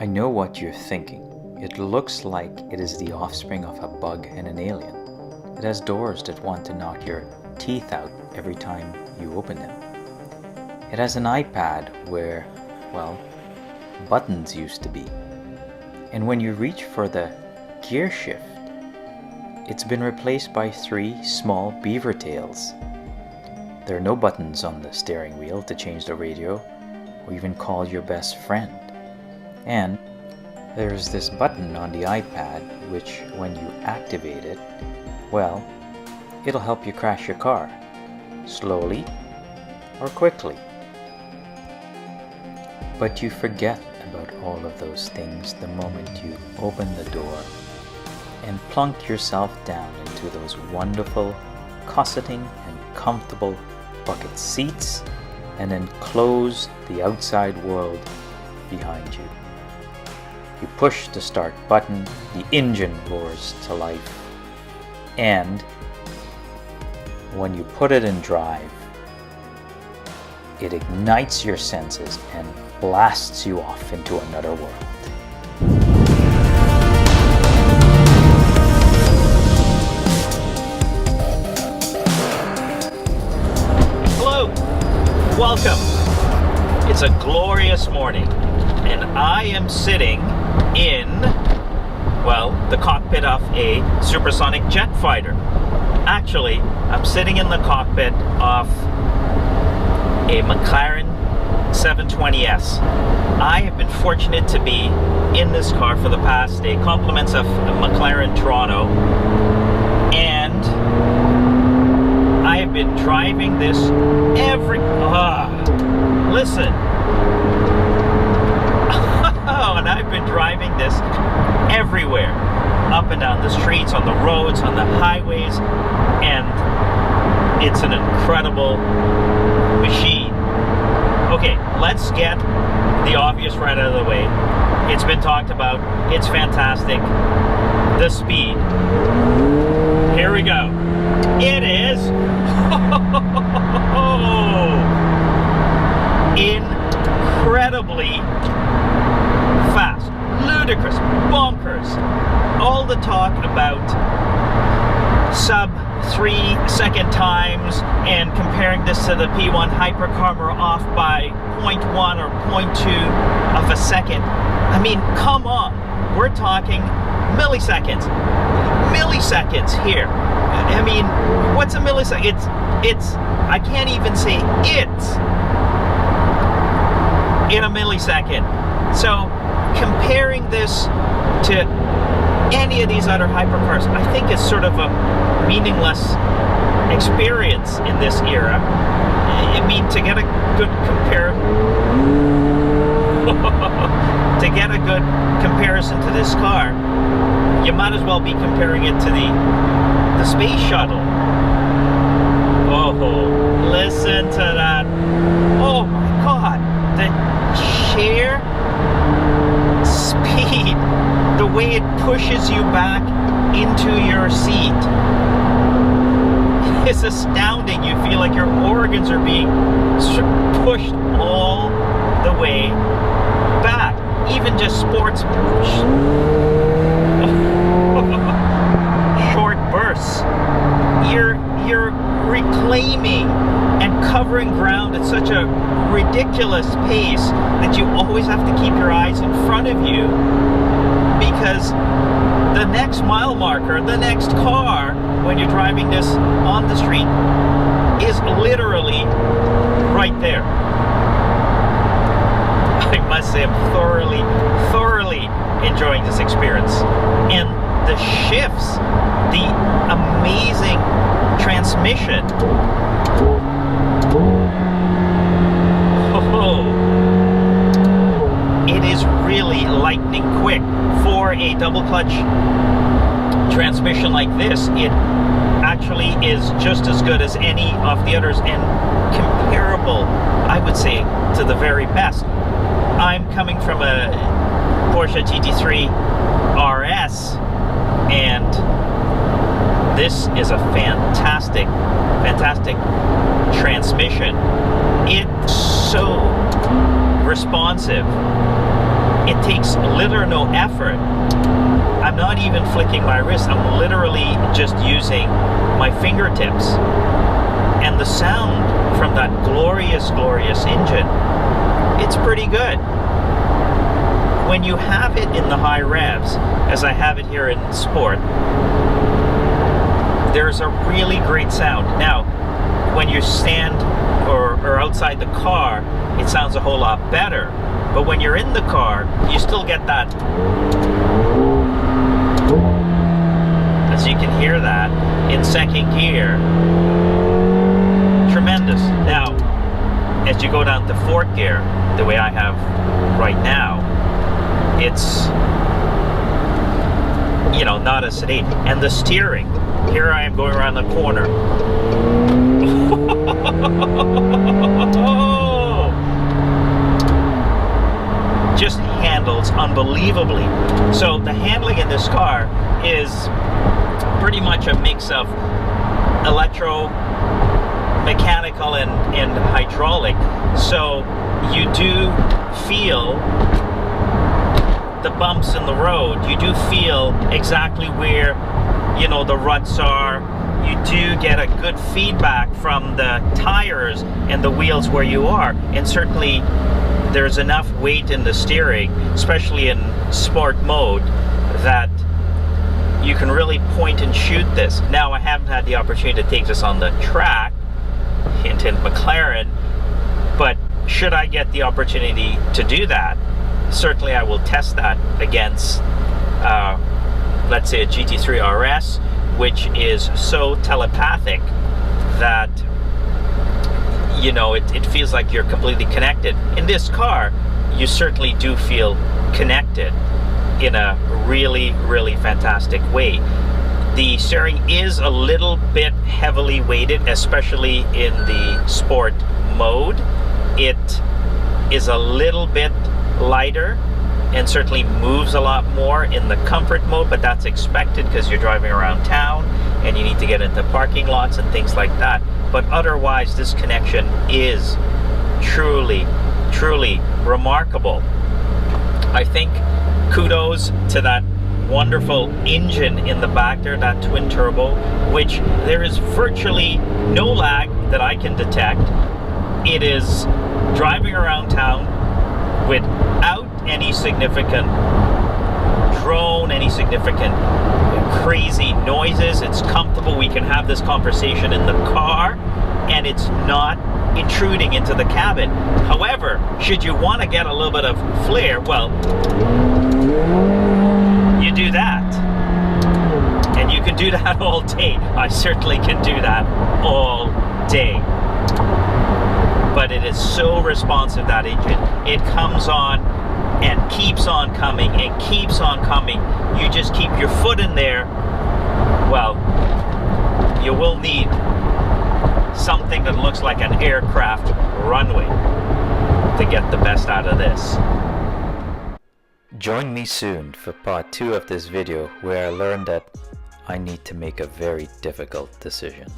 I know what you're thinking. It looks like it is the offspring of a bug and an alien. It has doors that want to knock your teeth out every time you open them. It has an iPad where, well, buttons used to be. And when you reach for the gear shift, it's been replaced by 3 small beaver tails. There are no buttons on the steering wheel to change the radio or even call your best friend. And there's this button on the iPad which, when you activate it, well, it'll help you crash your car, slowly or quickly. But you forget about all of those things the moment you open the door and plunk yourself down into those wonderful, cosseting and comfortable bucket seats, and then close the outside world behind you. You push the start button, the engine roars to life, and when you put it in drive, it ignites your senses and blasts you off into another world. Hello, welcome. It's a glorious morning, and I am sitting in, well, the cockpit of a supersonic jet fighter. Actually, I'm sitting in the cockpit of a McLaren 720S. I have been fortunate to be in this car for the past day, compliments of McLaren Toronto, and I have been driving this listen. And I've been driving this everywhere, up and down the streets, on the roads, on the highways, and it's an incredible machine. Okay, let's get the obvious right out of the way. It's been talked about. It's fantastic. The speed. Here we go. It is incredibly fast, ludicrous, bonkers. All the talk about sub 3-second times and comparing this to the P1 hypercar, we're off by 0.1 or 0.2 of a second. I mean, come on, we're talking milliseconds. Milliseconds here. I mean, what's a millisecond? It's I can't even say it's in a millisecond. So comparing this to any of these other hypercars, I think is sort of a meaningless experience in this era. I mean, to get a good comparison to this car, you might as well be comparing it to the space shuttle. Oh, listen to that. Oh my God, the sheer speed, the way it pushes you back into your seat is astounding. You feel like your organs are being pushed all the way back. Even just sports short bursts, you're reclaiming and covering ground at such a ridiculous pace that you always have to keep your eyes in front of you, because the next mile marker, the next car, when you're driving this on the street, is literally right there. I must say I'm thoroughly enjoying this experience. And the shifts, the amazing transmission. It is really lightning quick. For a double clutch transmission like this, it actually is just as good as any of the others and comparable, I would say, to the very best. I'm coming from a Porsche GT3 RS, and this is a fantastic transmission. It's so responsive. it takes little or no effort. I'm not even flicking my wrist. I'm literally just using my fingertips. And the sound from that glorious, glorious engine, it's pretty good. When you have it in the high revs, as I have it here in Sport, there's a really great sound. Now, when you stand or outside the car, it sounds a whole lot better. But when you're in the car, you still get that. As you can hear that in second gear. Tremendous. Now, as you go down to fourth gear, the way I have right now, it's, you know, not as sedate. And the steering, here I am going around the corner. Just handles unbelievably. So the handling in this car is pretty much a mix of electro, mechanical, and hydraulic. So you do feel the bumps in the road. You do feel exactly where, you know, the ruts are. You do get a good feedback from the tires and the wheels where you are. And certainly there's enough weight in the steering, especially in sport mode, that you can really point and shoot this. Now, I haven't had the opportunity to take this on the track, hint, hint, McLaren, but should I get the opportunity to do that, certainly I will test that against, let's say, a GT3 RS, which is so telepathic that, you know, it feels like you're completely connected. In this car, you certainly do feel connected in a really, really fantastic way. The steering is a little bit heavily weighted, especially in the sport mode. It is a little bit lighter and certainly moves a lot more in the comfort mode, but that's expected because you're driving around town and you need to get into parking lots and things like that. But otherwise, this connection is truly, truly remarkable. I think kudos to that wonderful engine in the back there, that twin turbo, which there is virtually no lag that I can detect. It is driving around town without any significant drone, any significant crazy noises. It's comfortable. We can have this conversation in the car and it's not intruding into the cabin. However, should you want to get a little bit of flair, well, you do that. And you can do that all day. I certainly can do that all day. But it is so responsive, that engine. It comes on and keeps on coming and keeps on coming. You just keep your foot in there. Well, you will need something that looks like an aircraft runway to get the best out of this. Join me soon for part 2 of this video, where I learned that I need to make a very difficult decision.